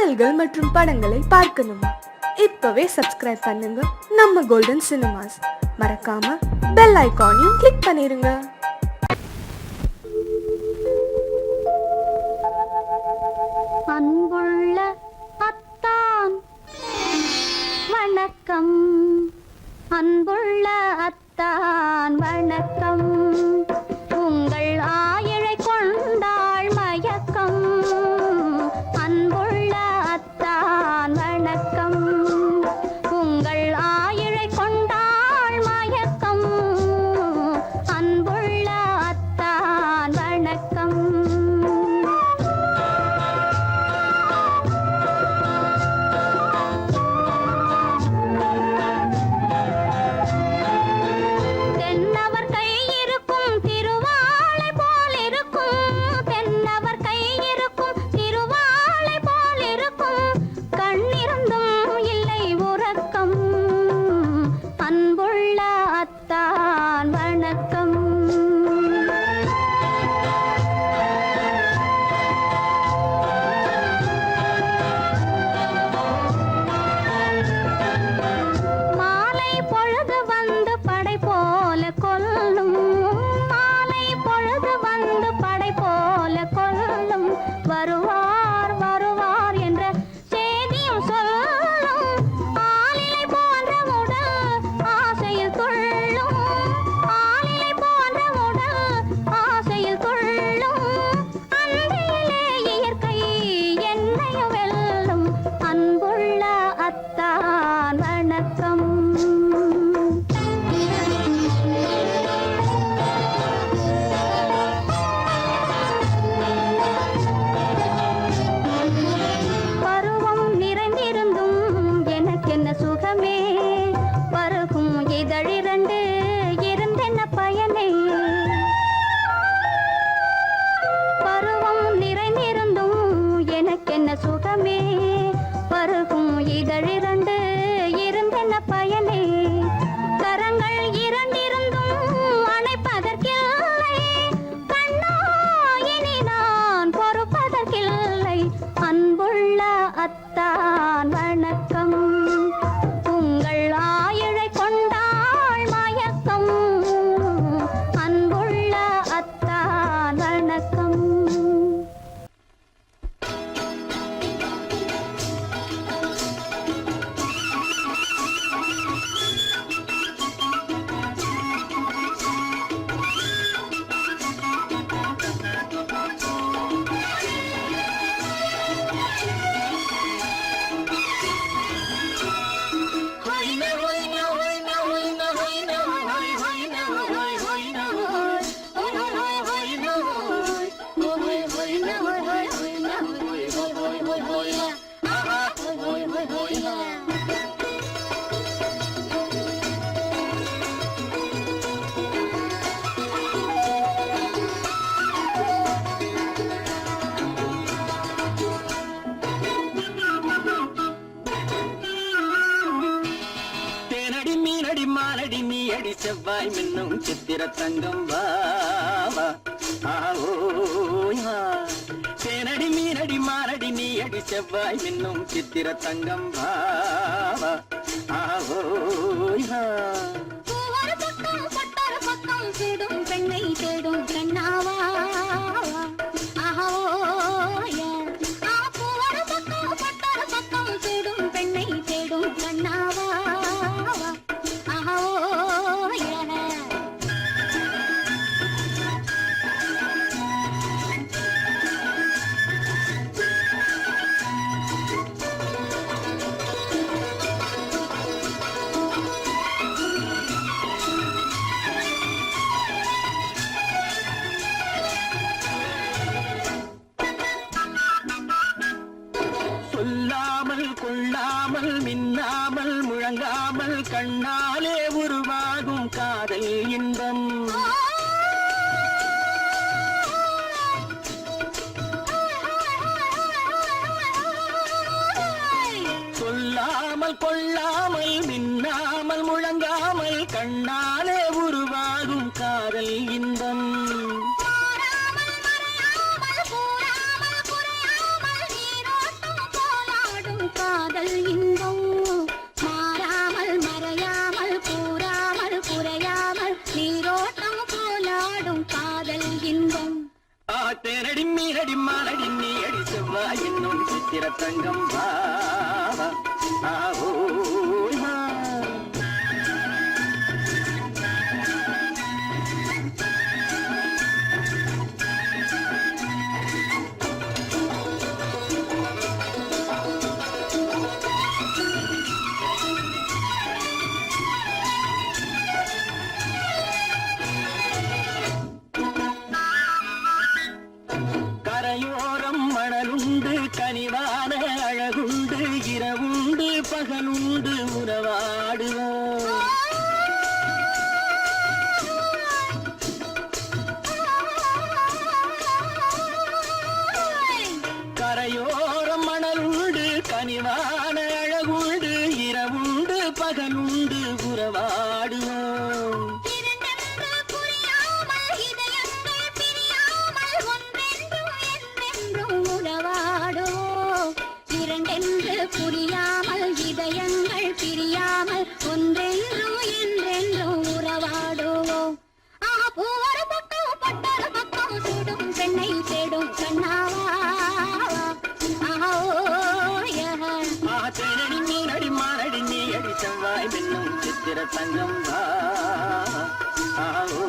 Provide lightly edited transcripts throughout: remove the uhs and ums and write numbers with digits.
பாடல்கள் மற்றும் படங்களை பார்க்கணுமா? இப்பவே சப்ஸ்கிரைப் பண்ணுங்க நம்ம கோல்டன் சினிமாஸ். மறக்காம பெல் ஐகானையும் கிளிக் பண்ணிருங்க. அன்புள்ள அத்தான் வணக்கம், அன்புள்ள அத்தான் வணக்கம். உங்கள் ஆயிழை கொண்டாள் மயக்கம். அன்புள்ள அத்தான் வணக்கம். உங்கள் ஆயிழை கொண்டாள் மயக்கம். அன்புள்ள அத்தான் வணக்கம். வருவார் வருவார் என்ற செய்தியும் சொல்லும். ஆளிலை போன்ற உடல் ஆசையில் துள்ளும். ஆளிலை போன்ற உடல் ஆசையில் துள்ளும். அன்பிலே இயற்கை என்னையும் வெல்லும். அன்புள்ள அத்தான் வணக்கம். சுகமே பருகும் இதழிரண்டு இருந்தென்ன பயனே. பருவம் நிறைந்திருந்தும் எனக்கென்ன சுகமே. பருகும் இதழிரண்டு இருந்தென்ன பயனே. கரங்கள் இரண்டிருந்தும் அணைப்பதற்கில்லை. கண்ணா இனி நான் பொறுப்பதற்கில்லை. அன்புள்ள அத்தான் வணக்கம். உங்கள் ஆயிழை கொண்டாள் மயக்கம். அன்புள்ள அத்தான் வணக்கம். மானடி நீ அடி செவ்வாய் மின்னும் சித்திர தங்கம் வாவா. தேனடி மீனடி மானடி நீ அடி செவ்வாய் மின்னும் சித்திர தங்கம் வாவா. பக்கம் தேடும் பெண்ணை தேடும் கண்ணாவா. பக்கம் தேடும் பெண்ணை தேடும் கண்ணாவா. சொல்லாமல் கொள்ளாமல் மின்னாமல் முழங்காமல் கண்ணாலே உருவாகும் காதல் இன்பம். சொல்லாமல் கொள்ளாமல் மின்னாமல் முழங்காமல் கண்ணாலே உருவாகும் காதல் இன்பம். சித்திர தங்கம் பாவா ஆவோய் வா. கரையோரம் மணலுண்டு கனிவான அழகுண்டு இரவுண்டு பகலுண்டு உறவாடுவோம். கரையோரம் மணலுண்டு கனிவான அழகுண்டு இரவுண்டு பகலுண்டு உறவாடுவோம். புரியாமல் இதயங்கள் பிரியாமல் ஒன்றென்றும் என்றென்றும் உறவாடுவோம். ஒரு பக்கம் பட்டொரு பக்கம் சுடும் பெண்ணை தேடும் கண்ணாவா. தேனடி மீனடி மானடி நீ அடி செவ்வாய் மின்னும் சித்திர தங்கம் வா ஆவோ.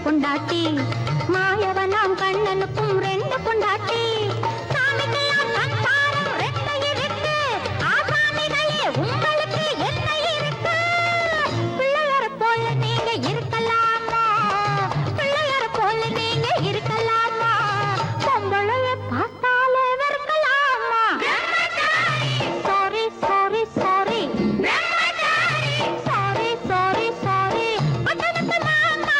பொண்டாட்டி மாயவனாம் கண்ணனுக்கும் ரெண்டு பொண்டாட்டி சாமிக்கெல்லாம் சம்சாரம் ரெண்டு இருக்கு ஆசாமிகளே உங்களுக்கு என்ன இருக்கு பிள்ளையார போல நீங்க இருக்கலாமா பிள்ளையார போல நீங்க இருக்கலாமா பொம்பளைய பார்த்தாலே வெறுக்கலாமா sorry sorry sorry sorry sorry sorry அத்தனத்து மாமா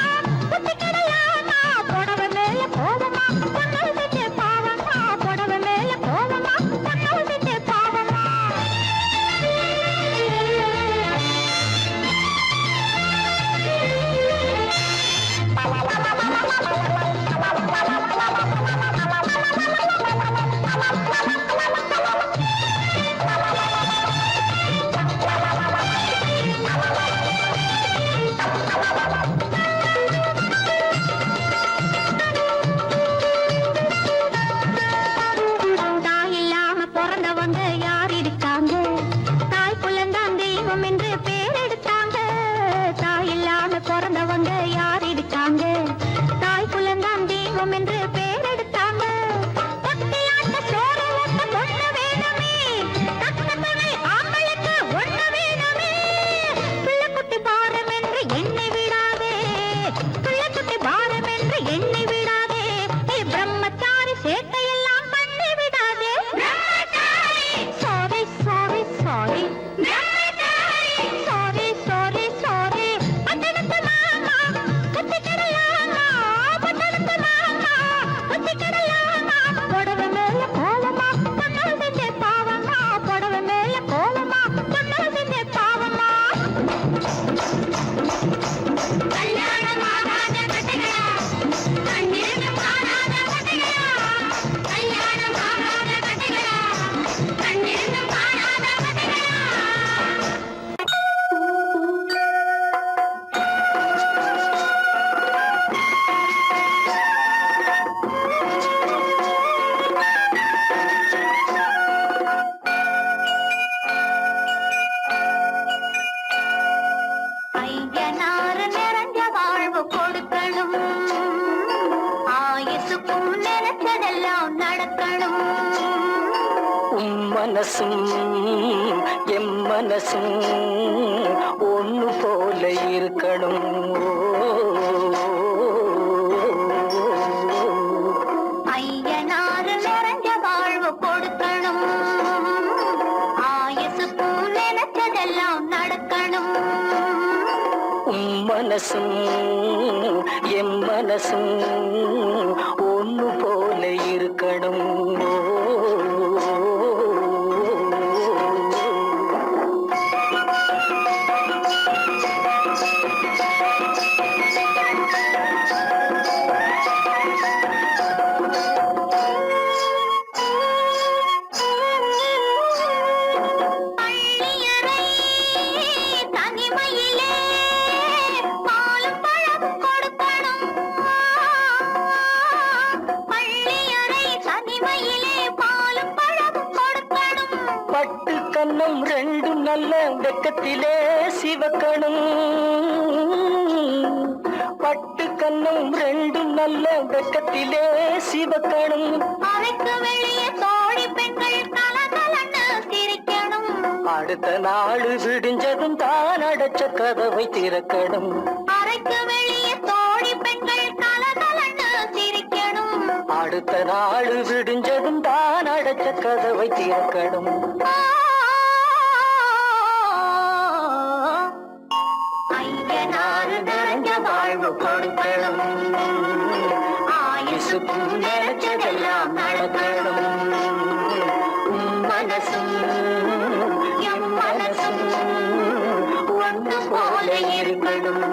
புத்தி கிடையாமா புடவை மேல கோவமா பொண்ணு செஞ்ச பாவமா புடவை மேல கோவமா பொண்ணு செஞ்ச பாவமா தாய் இல்லாம பிறந்தவங்க யார் இருக்காங்க தாய் புள்ளந்தான் தெய்வம் என்று பேர் எடுத்தாங்க தாய் இல்லாம பிறந்தவங்க யார் இருக்காங்க தாய் புள்ளந்தான் தெய்வம் என்று பேர் எடுத்தாங்க பட்டியாட்ட சோறு ஊட்ட பொண்ணு வேணுமே தக்கத்தனை ஆம்பளுக்கு ஒண்ணு வேணுமே பிள்ளைக்குட்டி பாரம் என்று எண்ணி விடாதே பிள்ளைக்குட்டி பாரம் என்று எண்ணி விடாதே பிரம்மச்சாரி சேட்டையெல்லாம் பண்ணி விடாதே sorry sorry sorry sorry sorry sorry பட்டணத்து மாமா புத்தி கிடையாமா பட்டணத்து மாமா ஆயுசுக்கும் நினைச்சதெல்லாம் நடக்கணும். மனசும் எம் மனசும் ஒண்ணு போல இருக்கணும். ஐயனாறு நிறைஞ்ச வாழ்வு கொடுக்கணும். ஆயுசுக்கும் நினைச்சதெல்லாம் நடக்கணும். மனசும் எம் மனசும் ஒண்ணு போல இருக்கணும். கண்ணம் ரெண்டும் நல்ல வெக்கத்திலே சிவக்கணும். பட்டு கண்ணம் ரெண்டும் நல்ல வெக்கத்திலே சிவக்கணும். அறைக்கு வெளியே தோழி பெண்கள் கலகலன்னு சிரிக்கணும். அடுத்த நாள் விடிஞ்சதும் தான் அடைச்ச கதவை திறக்கணும். அறைக்கு வெளியே தோழி பெண்கள் கலகலன்னு சிரிக்கணும். அடுத்த நாள் விடிஞ்சதும் தான் அடைச்ச கதவை திறக்கணும். ஐயனாறு நிறைஞ்ச வாழ்வு கொடுக்கணும். ஆயுசுக்கும் நினைச்சதெல்லாம் நடக்கணும். மனசும் எம் மனசும் ஒன்று போல இருக்கணும்.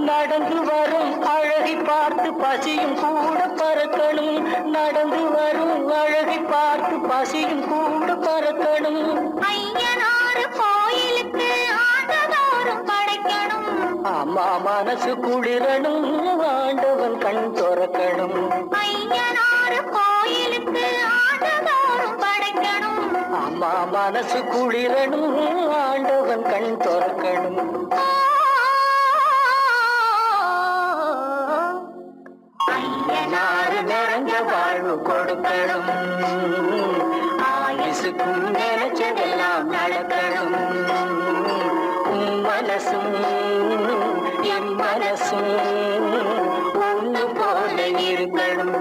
நடந்து வரும் அழகை பார்த்து பசியும் கூட பறக்கணும். நடந்து வரும் அழகை பார்த்து பசியும் கூட பறக்கணும். ஐயனாறு கோயிலுக்கு ஆண்டதோறும் படைக்கணும். அம்மா மனசு குளிரணும், ஆண்டவன் கண் துறக்கணும். ஐயனாறு கோயிலுக்கு ஆண்டதோறும் படைக்கணும். அம்மா மனசு குளிரணும், ஆண்டவன் கண் துறக்கணும். ஐயனாறு நிறைஞ்ச வாழ்வு கொடுக்கணும். ஆயுசுக்கும் நினைச்சதெல்லாம் நடக்கணும். மனசும் எம் மனசும் ஒண்ணு போல இருக்கணும்.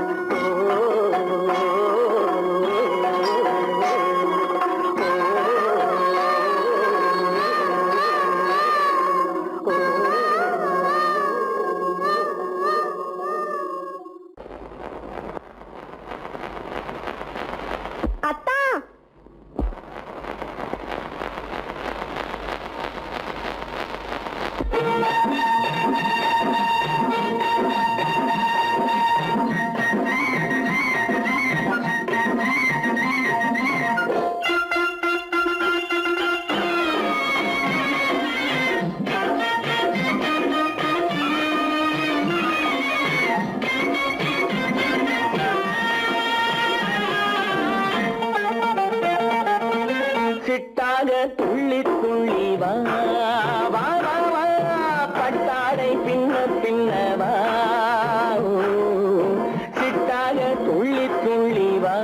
அத்தா, சிட்டாக துள்ளி துள்ளி வா வா வா வா, பட்டாடை பின்ன பின்னவா. சிட்டாக துள்ளி துள்ளி வா,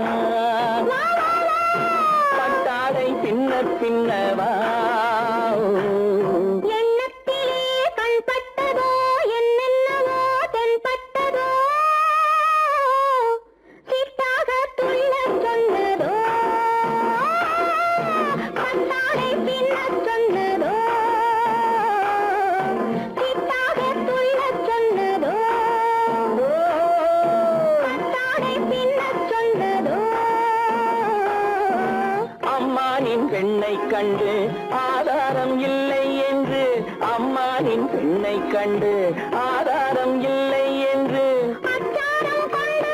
பட்டாடை பின்ன பின்னவா. எண்ணத்திலே கண்பட்டதோ என்னென்னவோ தென்பட்டதோ, சிட்டாக துள்ளச் சொன்னதோ, பட்டாடை பின்னச் சொன்னதோ, சிட்டாக துள்ளச் சொன்னதோ, பட்டாடை பின்னச் சொன்னதோ. அம்மானின் பெண்ணை கண்டு ஆதாரம் இல்லை என்று, அம்மானின் பெண்ணை கண்டு ஆதாரம் இல்லை என்று அச்சாரம் கொண்டு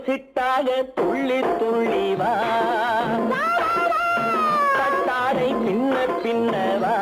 சிட்டாக துள்ளி துள்ளி வா கட்டாடை பின்ன பின்னவா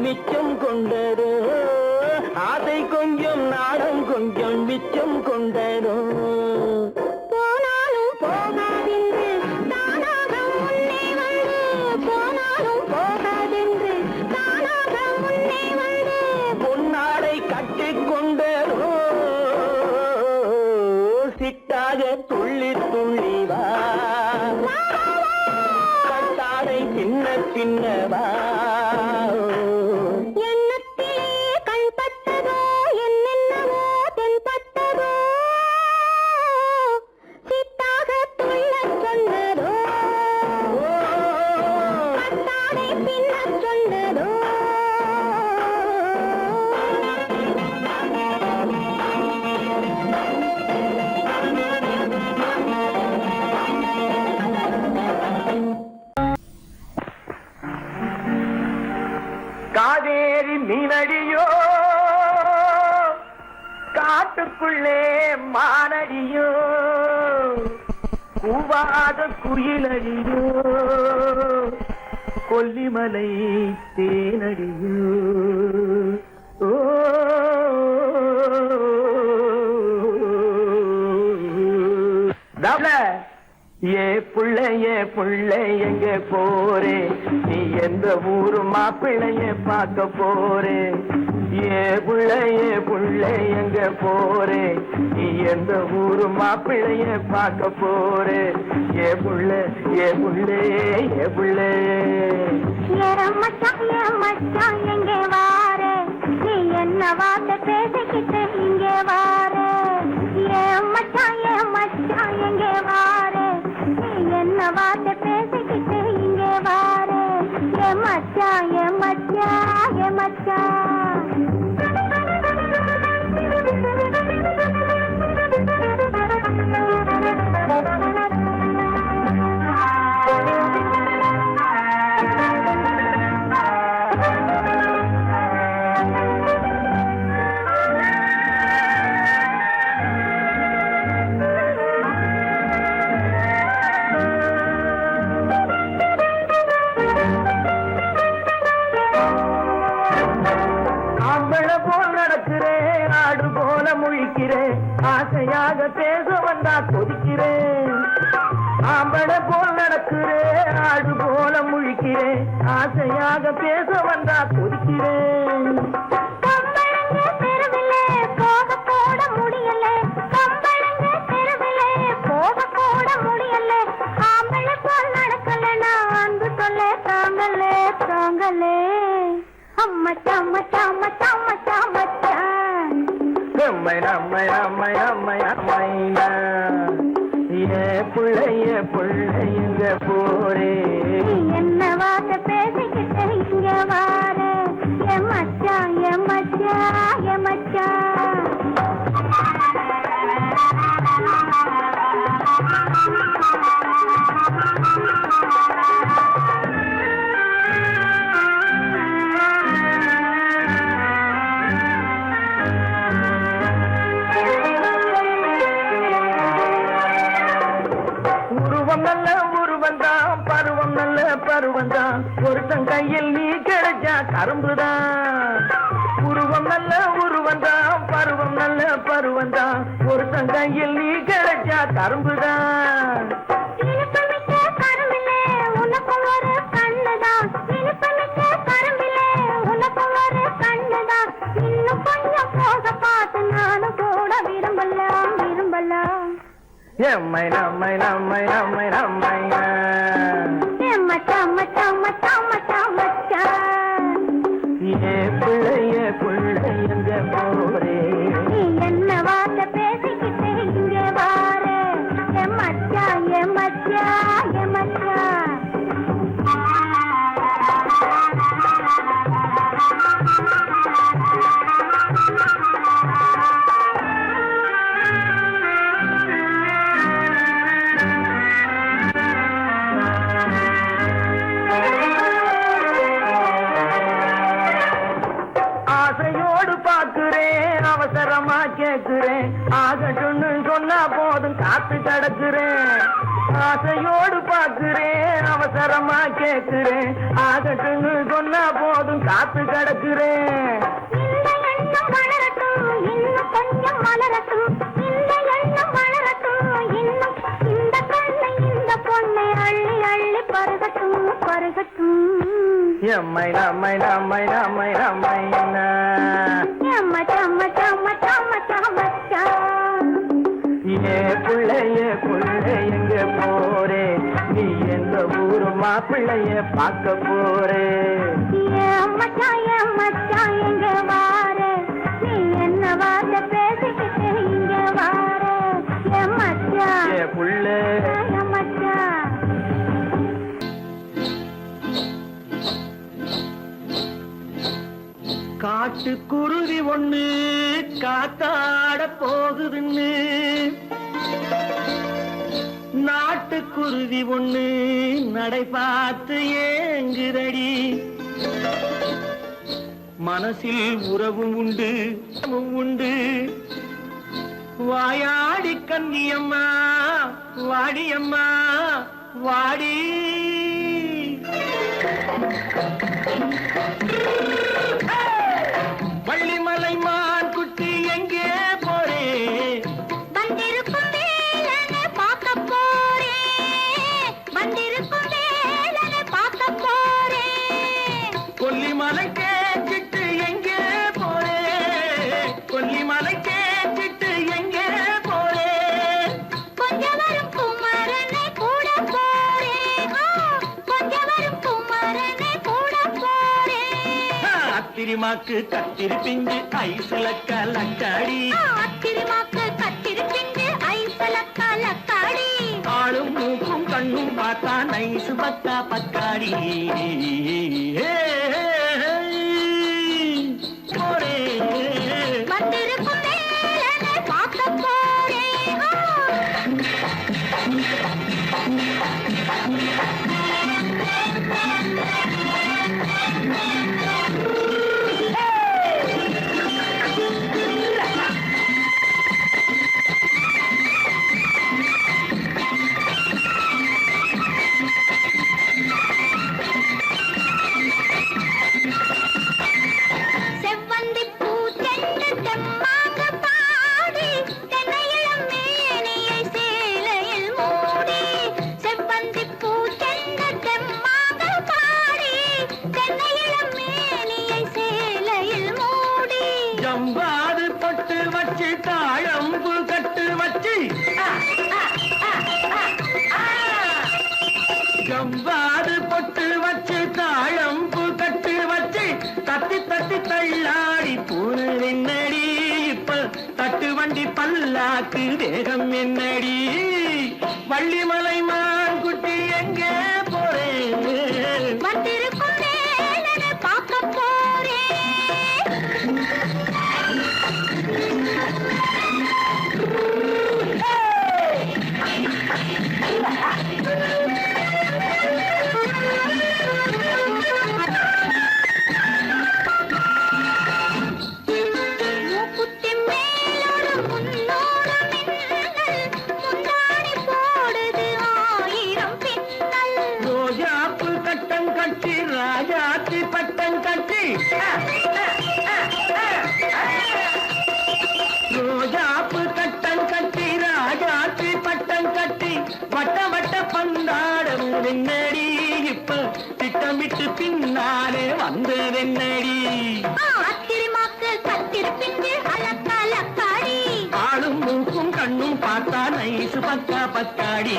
மிச்சம் கொண்டதோ ஆசை கொஞ்சம் நாடம் கொஞ்சம் மிச்சம் கொண்டதோ போனாலும் போகாதென்று தானாக முன்னே வந்து போனாலும் போகாதென்று தானாக முன்னே வந்து பொன்னாடை கட்டிக் கொண்டதோ சிட்டாக துள்ளி துள்ளி வா கட்டாடை பின்ன பின்னவா காவேரி மீனடியோ காட்டுக்குள்ளே மானடியோ கூவாத குயிலடியோ கொல்லிமலை தேனடியோ ஓ ஏ புள்ள எங்க போரே நீ எந்த ஊரு மாப்பிள்ளைய பார்க்க போரே ஏ புள்ள எங்க போரே நீ எந்த ஊரு மாப்பிள்ளைய பார்க்க போரே ஏ புள்ள மச்சான் எங்கே வாரே நீ என்ன வார்த்தை பேசிக்கிட்டு இங்கே வாரே மச்சான் எங்கே வாரே நீ என்ன வார்த்தை பேசிக்கிட்டு இங்கே வாரே ஏ மச்சான் ஆசையாக பேச வந்தா கொதிக்கிறேன் ஆம்பளை போல் நடக்கிறேன் ஆடு போல முழிக்கிறேன் ஆசையாக பேச வந்தா கொதிக்கிறேன் புள்ளைங்க போரே என்ன வார்த்தை பேசிக்கிட்டு இங்க வாரே ஏ மச்சான் பருவந்தான் ஒருத்தன் கையில் நீ கிடைச்சா கரும்புதான் உருவம் நல்ல உருவந்தான் பருவம் நல்ல பருவம் தான் ஒரு கையில் நீ கிடைச்சா கரும்புதான் இனிப்புமிக்க கரும்பிலே உனக்கு ஒரு கண்ணுதான் இனிப்புமிக்க கரும்பிலே உனக்கு ஒரு கண்ணுதான் இன்னும் கொஞ்சம் போக பார்த்து நானும் கூட விரும்பலாம் விரும்பலாம் எம்மை நம்மை நம்மை நம்மை நம்மை மச்சான் மச்சான் மச்சான் மச்சான் மச்சான் ஏ பிள்ளை எங்க போரே நீ என்ன வார்த்தை பேசிக்கிட்டே இங்கே வாரே என் மச்சான் என் மச்சான் என் மச்சான் ஆசையோடு பாக்குறேன் அவசரமா கேக்குறேன் ஆகட்டும்னு சொன்னா போதும் காத்து கிடக்குறேன் ஆசையோடு பாக்குறேன் அவசரமா கேக்குறேன் ஆகட்டும்னு சொன்னா போதும் காத்து கிடக்குறேன் இந்த எண்ணம் வளரட்டும் இன்னும் கொஞ்சம் வளரட்டும் இந்த எண்ணம் வளரட்டும் இன்னும் இந்த கண்ணை இந்த பொண்ணை அள்ளி அள்ளி பருகட்டும் பருகட்டும் எம்மை நம்மை நம்மை நம்மை நம்மை மச்சான் மச்சான் மச்சான் மச்சான் மச்சான் ஏ புள்ளை எங்க போரே நீ எந்த ஊரு மாப்பிள்ளைய பார்க்க போறே ஏன் மச்சான் எங்க வாரே நீ என்ன வார்த்தை பேசிக்கிட்டு இங்க வாரே என் மச்சான் ஏ புள்ளை என் மச்சான் காட்டுக்குருவி ஒண்ணு காத்தாட போகுதுன்னு நாட்டுக்குருவி ஒண்ணு நடை பார்த்து ஏங்குதடி மனசில் உறவும் உண்டு வாயாடி கன்னியம்மா வாடியம்மா வாடி வள்ளிமலை மான் குட்டி எங்கே போறே வந்திருக்கும் வேலனை பார்க்க போறேன் வந்திருக்கும் வேலனை பார்க்க போறேன் கொல்லிமலை கேட்டுட்டு எங்கே போறே கொல்லிமலை கேட்டுட்டு எங்கே போறே கொஞ்சம் வரும் குமரனை கூட போறேன் கொஞ்சம் வரும் குமரனை கூட போறேன் அத்திரிமாக்கு கத்திரி பிஞ்சு ஐசுல கலக்காடி அத்திரிமாக்கு கத்திரி பிஞ்சு ஐசல கலக்காடி ஆளும் மூக்கும் கண்ணும் பார்த்தா நைசு பத்தா பக்காடி போரே வந்திருக்கும் வேலனை பார்க்க போறேன் செவ்வந்தி பூ செண்டு தெம்மாக பாடி தென்னையிளம் மேனியை சேலையில் மூடி செவ்வந்தி பூ செண்டு தெம்மாக பாடி தென்னையிளம் மேனியை சேலையில் மூடி ஜம்பாது பொட்டு வச்சு தாழம்பு கட்டு வச்சு ஜம்பாது பொட்டு வச்சு தாழம்பு கட்டு வச்சு தட்டி தட்டி தள்ளாடி பூனு என்னடி இப்ப தட்டு வண்டி பல்லாக்கு வேகம் என்னடி வள்ளிமலை மான் குட்டி எங்கே போறேன் வந்திருக்கும் வேலனை பார்க்க போறேன் மூக்குத்தி மேலோடு முன்னோடு மின்னல் முந்தாடி போடுது வட்ட வட்ட பந்தாடும் வெண்ணடி இப்ப திட்டமிட்டு பின்னாலே வந்ததென்னடி ஆத்திரமாக்கு கத்திருப்பின்று அலக்காடி ஆளும் மூக்கும் கண்ணும் பார்த்தா நைசு பக்கா பக்காடி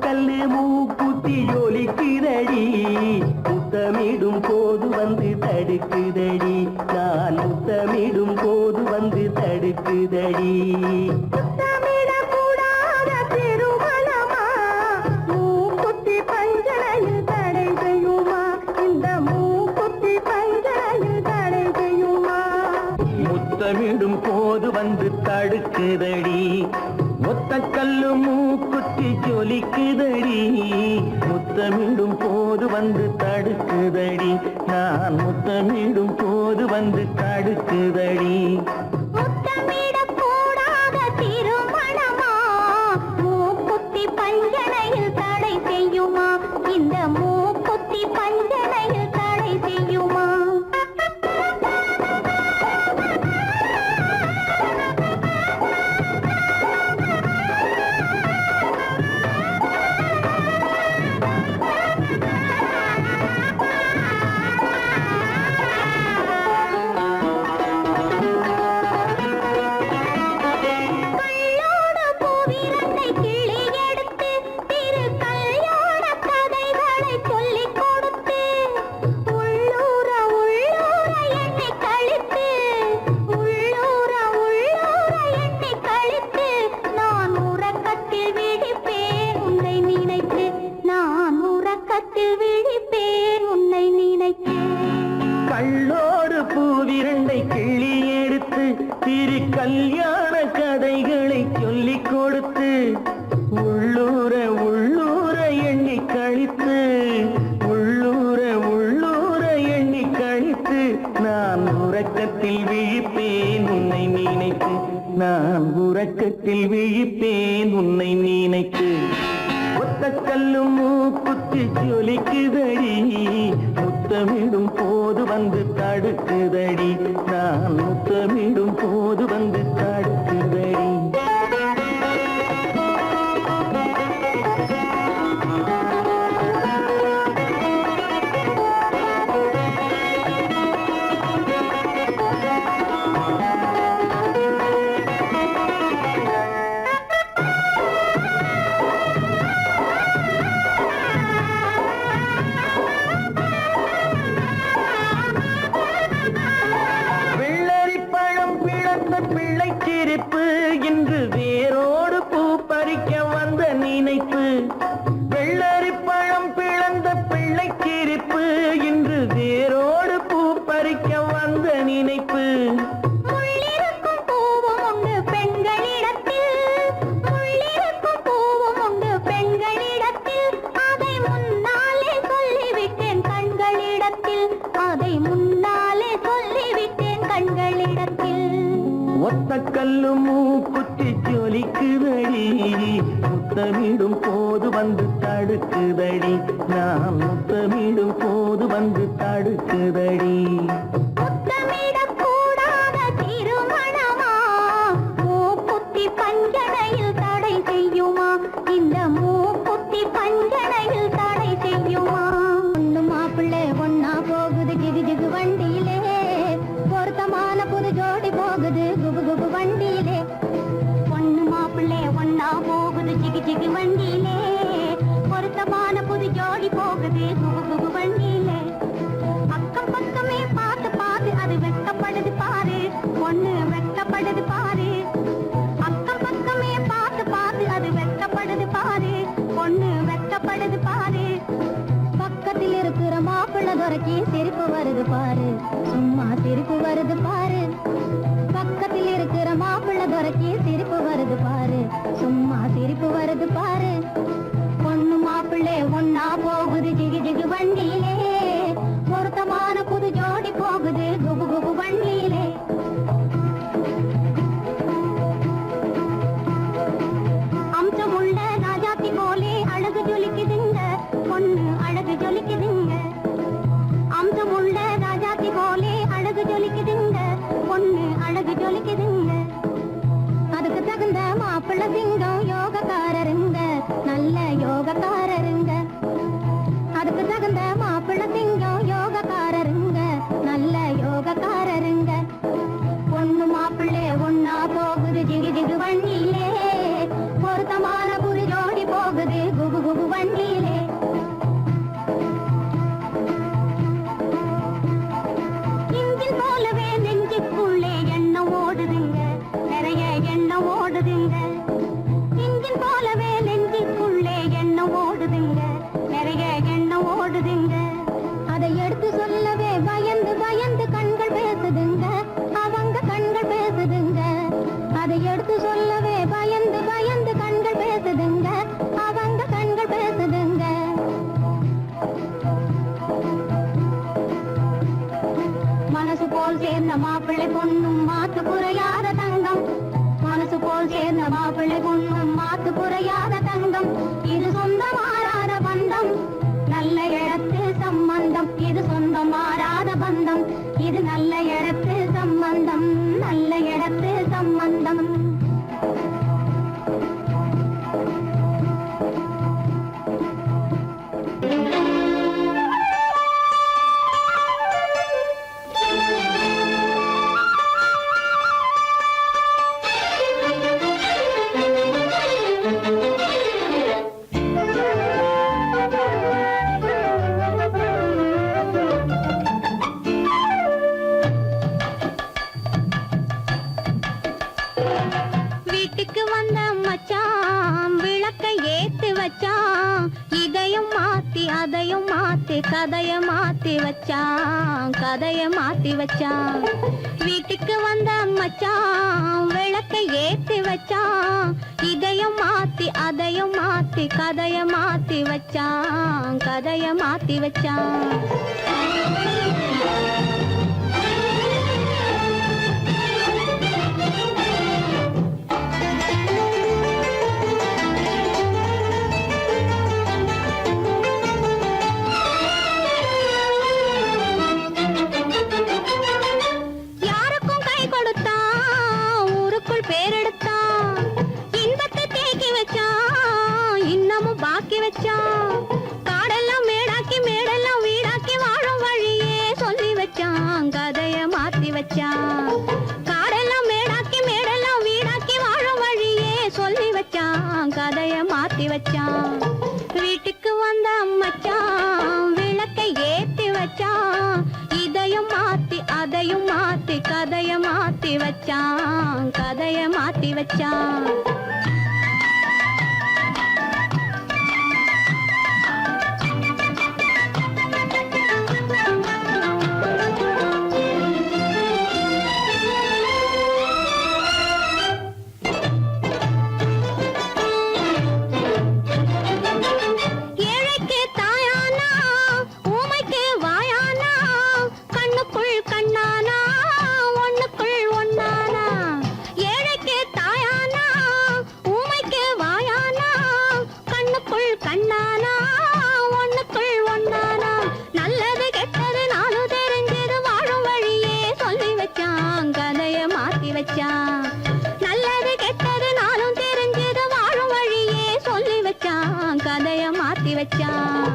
கல்லு மூக்குத்தி ஜொலிக்குதடி முத்தமிடும் போது வந்து தடுக்குதடி நான் முத்தமிடும் போது வந்து தடுக்குதடி முத்தமிடக்கூடாத திருமணமா மூக்குத்தி பஞ்சனையில் தடை செய்யுமா இந்த மூக்குத்தி பஞ்சனையில் தடை செய்யுமா முத்தமிடும் போது வந்து தடுக்குதடி ஒத்த கல்லு மூக்குத்தி ஜொலிக்குதடி முத்தமிடும் போது வந்து தடுக்குதடி நான் முத்தமிடும் போது வந்து தடுக்குதடி முத்தமிடக்கூடாத திருமணமா மூக்குத்தி பஞ்சனையில் தடை செய்யுமா இந்த மூக்குத்தி பஞ்சனையில் தடை செய்யுமா கள்ளோடு பூவிரண்டை கிள்ளி எடுத்து திரு கல்யாண கதைகளை சொல்லிக் கொடுத்து உள்ளூர உள்ளூர எண்ணி கழித்து உள்ளூர உள்ளூர எண்ணி கழித்து நான் உறக்கத்தில் விழிப்பேன் உன்னை நினைத்து நான் உறக்கத்தில் விழிப்பேன் உன்னை நினைத்து ஒத்த கல்லும் மூக்குத்தி ஜொலிக்குதடி முத்தமிடும் போது வந்து தடுக்குதடி நான் முத்தமிடும் போது வந்து தடுக்குதடி பிள்ளைச்சிரிப்பு இன்று வேரோடு பூ பறிக்க வந்த நினைப்பு வெள்ளரி பழம் பிளந்த பிள்ளைச்சிரிப்பு இன்று வேரோடு பூ பறிக்க வந்த நினைப்பு முள்ளிருக்கும் பூவும் உண்டு பெண்களிடத்தில் முள்ளிருக்கும் பூவும் உண்டு பெண்களிடத்தில் அதை முன்னாலே சொல்லிவிட்டேன் கண்களிடத்தில் அதை முன்னாலே சொல்லிவிட்டேன் கண்களிடத்தில் ஒத்த கல்லு மூக்குத்தி ஜொலிக்குதடி முத்தமிடும் போது வந்து தடுக்குதடி நான் முத்தமிடும் போது வந்து தடுக்குதடி முத்தமிடக்கூடாத திருமணமா மூக்குத்தி பஞ்சனையில் தடை செய்யுமா இந்த மூக்குத்தி பஞ்சனையில் தடை செய்யுமா ஒண்ணு மாப்பிள்ளை ஒன்னா போகுது ஜிகு ஜிகு வண்டியிலே பொருத்தமான புது ஜோடி போகுது குபு குபு வண்டியிலே பொண்ணு மாப்பிள்ளை ஒன்னா போகுது ஜிகு ஜிகு வண்டியிலே பொருத்தமான புது ஜோடி போகுது குபு குபு வண்டியிலே அக்கம் பக்கமே பார்த்து பார்த்து அது வெட்கப்படுது பாரு பொண்ணு வெட்கப்படுது பாரு அக்கம் பக்கமே பார்த்து பார்த்து அது வெட்கப்படுது பாரு பொண்ணு வெட்கப்படுது பாரு பக்கத்தில் இருக்கிற மாப்பிள்ளை துறைக்கு சிரிப்பு வருது வருது பாரு, சும்மா சிரிப்பு வருது பாரு. பக்கத்தில் இருக்கிற மாப்பிள்ளை துறைக்கு சிரிப்பு வருது பாரு, சும்மா சிரிப்பு வருது பாரு. பொண்ணு மாப்பிள்ளை ஒன்னா போகுது ஜிகு ஜிகு வண்டியிலே, பொருத்தமான புது ஜோடி போகுது குபு குபு வண்டியிலே. அம்சமுள்ள ராஜாத்தி போலே அழகு ஜொலிக்குதுங்க, பொண்ணு அழகு ஜொலிக்குதுங்க. அம்சமுள்ள ராஜாத்தி போலே அழகு ஜொலிக்குதுங்க, பொண்ணு அழகு ஜொலிக்குதுங்க. அதுக்கு தகுந்த மாப்பிள்ளை சிங்கம் யோகக்காரருங்க, நல்ல யோகக்காரருங்க. அதுக்கு தகுந்த மாப்பிள்ளை சிங்கம் யோகக்காரருங்க, நல்ல யோகக்காரருங்க. பொண்ணு மாப்பிள்ளை ஒன்னா போகுது ஜிகு ஜிகு வண்டியிலே, பொருத்தமான புது ஜோடி போகுது குபு குபு வண்டியிலே. இன்ஜின் போலவே நெஞ்சுக்குள்ளே எண்ணம் ஓடுதுங்க, நிறைய எண்ணம் ஓடுதுங்க. இன்ஜின் போலவே நெஞ்சுக்குள்ளே எண்ணம் ஓடுதுங்க, நிறைய எண்ணம் ஓடுதுங்க. அதை எடுத்து சொல்லவே பயந்து பயந்து கண்கள் பேசுதுங்க, அவங்க கண்கள் பேசுதுங்க. அதை எடுத்து சொல்லவே பயந்து பயந்து கண்கள் பேசுதுங்க, அவங்க கண்கள் பேசுதுங்க. மனசு போல் சேர்ந்த மாப்பிள்ளை பொண்ணும் மாத்து குறையாத தங்கம், மனசு போல் சேர்ந்த மாப்பிள்ளை பொண்ணும் மாத்து குறையாத தங்கம். இது சொந்தம் மாறாத பந்தம், நல்ல இடத்து சம்பந்தம். இது சொந்தம் மாறாத பந்தம், இது நல்ல இடத்து சம்பந்தம், நல்ல இடத்து சம்பந்தம். வீட்டுக்கு வந்த மச்சான் விளக்க ஏத்தி வச்சான், இதையும் மாத்தி அதையும் மாத்தி கதைய மாத்தி வச்சான், கதைய மாத்தி வச்சான். வீட்டுக்கு வந்த மச்சான் விளக்க ஏத்தி வச்சான், இதையும் மாத்தி அதையும் மாத்தி கதைய மாத்தி வச்சான், கதைய மாத்தி வச்சான். யாருக்கும் கை கொடுத்தான், ஊருக்குள் பேரெடுத்தான், இன்பத்தை தேக்கி வச்சான், இன்னமும் பாக்கி வச்சான். காடெல்லாம் மேடாக்கி மேடெல்லாம் வீடாக்கி வாழும் வழியே சொல்லி வச்சான், கதைய மாத்தி வச்சான். காடெல்லாம் மேடாக்கி மேடெல்லாம் வீடாக்கி வாழும் வழியே சொல்லி வச்சான், கதைய மாத்தி வச்சான். வீட்டுக்கு வந்த மச்சான் விளக்கை ஏத்தி வச்சான், இதையும் மாத்தி அதையும் மாத்தி கதைய மாத்தி வச்சான், கதைய மாத்தி வச்சான். ஏழைக்கு தாயானா, ஊமைக்கு வாயானா, கண்ணுக்குள் கண்ணானா, ஒண்ணுக்குள் ஒண்ணானா. ஏழைக்கு தாயானா, ஊமைக்கு வாயானா, கண்ணுக்குள் கண்ணானா, ஒண்ணுக்குள் ஒண்ணானா. நல்லது கெட்டது நானும் தெரிஞ்சது வாழும் வழியே சொல்லி வச்சான், கதைய மாத்தி வச்சான். நல்லது கெட்டது நானும் தெரிஞ்சது வாழும் வழியே சொல்லி வச்சான், கதைய மாத்தி வச்சான்.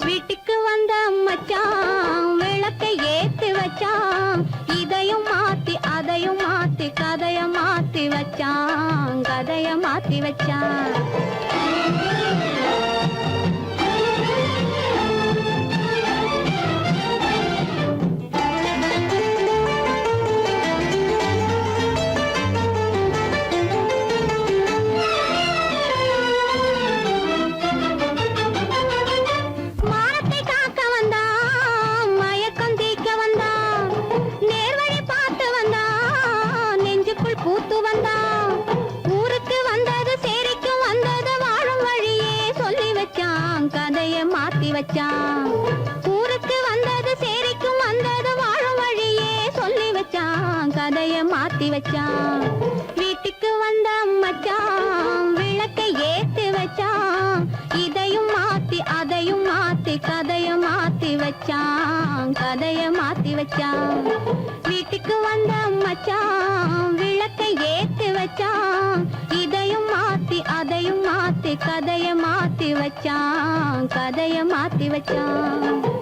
வீட்டுக்கு வந்த மச்சான் விளக்கை ஏத்தி வச்சான், இதையும் மாத்தி அதையும் மாத்தி கதைய மாத்தி வச்சான், கதைய மாத்தி வச்சான். மானத்தை காக்க வந்தான், மயக்கம் தீக்க வந்தான். வச்சான். ஊருக்கு வந்தது சேரிக்கும் வந்தது வாழும் வழியே சொல்லி வச்சான். கதைய மாத்தி வச்சான். வீட்டுக்கு வந்த மச்சான் விளக்கை ஏத்தி வச்சான். இதையும் மாத்தி அதையும் மாத்தி கதைய மாத்தி வச்சான். கதைய மாத்தி வச்சான். வீட்டுக்கு வந்த மச்சான் விளக்கை ஏத்தி வச்சான். இதையும் மாத்தி அதையும் மாத்தி கதைய மாத்தி வச்சான். கதைய மாத்தி வச்சான்.